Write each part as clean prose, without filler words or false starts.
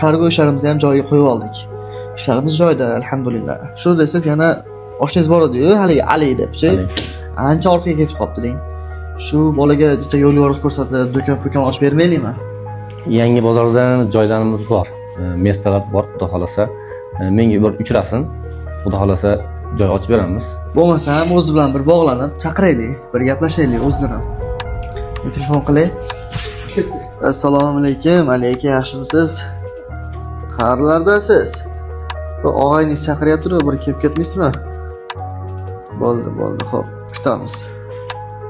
kargo ishlarimizni ham joyiga qo'yib oldik. Ishlarimiz joyida, alhamdulillah. Shu desiz yana oshingiz bor edi-yu, haligi Ali debchi. Ancha orqaga ketib qopti deng. Shu bolaga jicha yo'l yorug' ko'rsatib, do'kon ochib bermaylikmi? Yangi bozordan joylarimiz bor. Mestalar bor, xudo xolasa. Menga bir uchrasin. Xudo xolasa joy ochib beramiz. Bo'lmasa ham o'zi bilan bir bog'lanib, chaqiraylik, bir gaplashaylik o'zidan ham. Telefon qilay. Assalomu alaykum, alayka yaxshimisiz? Qayerlardasiz? Bu og'ayningiz chaqiryapti-ku, bir kelib ketmaysizmi? Bo'ldi, xo'p, kutamiz.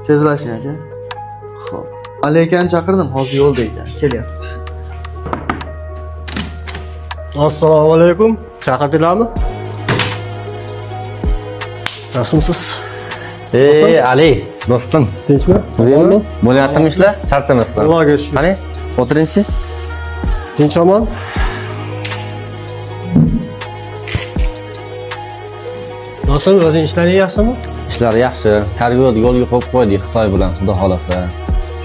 Tezlashing aka. Xo'p. Alaykani chaqirdim, hozir yo'lda ekan, kelyapti. Assalomu alaykum. Chaqirdinglarmi? Yaxshimisiz? Ali, do'stim. Tinchmi? Bo'layaptimi ishlar? Charchamasdan. Allohga shukr. Qani, o'tiringchi. Tinchaman. Do'stim, o'zing ishlaring yaxshimi? Ishlar yaxshi. Kargo'ni yo'lga qo'yib qo'ydik Xitoy bilan, xudo xolasa.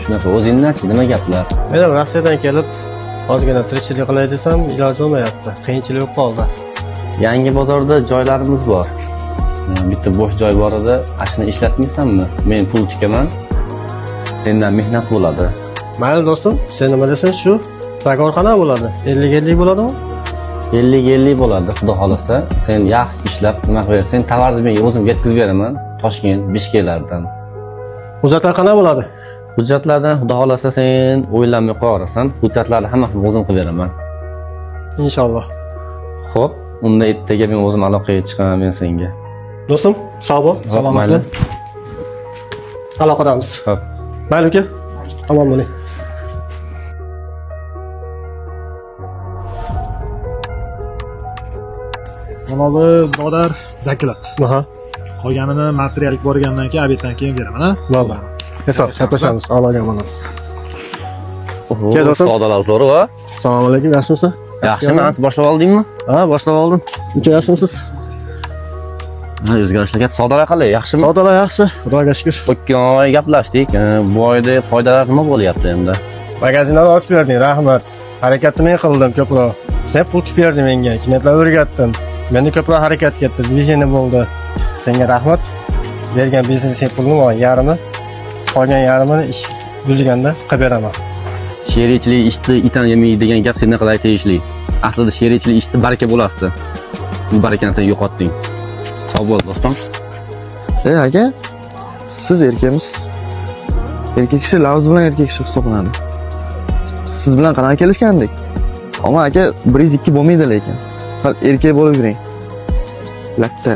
Shunaqa o'zingdan-chi, nima gaplar? Men Rossiyadan kelib, ozgina tirikchilik qilay desam, iloji bo'lmayapti. Qiyinchilik bo'lib qoldi. Yangi bozorda joylarimiz bor. Bitta bo'sh joy bor edi. Ashuni ishlatmaysanmi? Men pul tikaman. Sendan mehnat bo'ladi. Mayli do'stim, sen nima desang shu. Do'konxona bo'ladi. 50-50 bo'ladimi? 50-50 bo'ladi, xudo xolasa. Sen yaxshi ishlab, nima qilasiz? Sen tovarni men o'zim yetkazib beraman. Toshkent, Bishkeklardan. Hujjatlar qanday bo'ladi? Hujjatlardan xudo xolasa sen o'ylanmay qo'yarasan. Hujjatlarni hammasini o'zim qilib beraman. Inshaalloh. Xo'p, unda ertaga men o'zim aloqaga chiqaman men senga. Do'stim, sog' bo'l, salomat bo'l. Aloqadamiz. Xo'p. Mayli aka. Tamom bo'ling. Mana bu dodar zakilat. Aha. Qolganini material borgandan keyin, obeddan keyin beraman, ha? Bo'ldi. Hisob chaplashamiz, aloqaga bo'lamiz. Kel do'stim. Savdolar zo'r va? Assalomu alaykum, yaxshimisiz? Yaxshimi? Ancha boshlab oldingmi? Ha, boshlab oldim. Uka yaxshimisiz? Ha, o'zgarishlar ket. Savdolar qalay? Yaxshimi? Savdolar yaxshi, Xudoga shukr. O'tgan oy gaplashdik. Bu oyda foydalar nima bo'lyapti endi? Magazinlarni ochib berding, rahmat. Harakatni men qildim ko'proq. Sen pul tib berding menga, kinetlar o'rgatdim. Menda ko'proq harakat ketdi, dizayni bo'ldi. Senga rahmat. Bergan biznesing pulning yarmi, qolgan yarmini ish buzganda qilib beraman. Sherikchilik ishni itan yemaydi degan gap sendan qalay tegishli. Aslida sherikchilik ishni baraka bo'lasdi. Bu barakani sen yo'qotding. Sog' bo'l, do'stim. Aka, siz erkakmisiz? Erkak kishi lafz bilan erkak kishi hisoblanadi. Siz bilan qanaqa kelishgandik? Ammo aka 102 bo'lmaydi lekin. Sal erkak bo'lib yuring. Latta.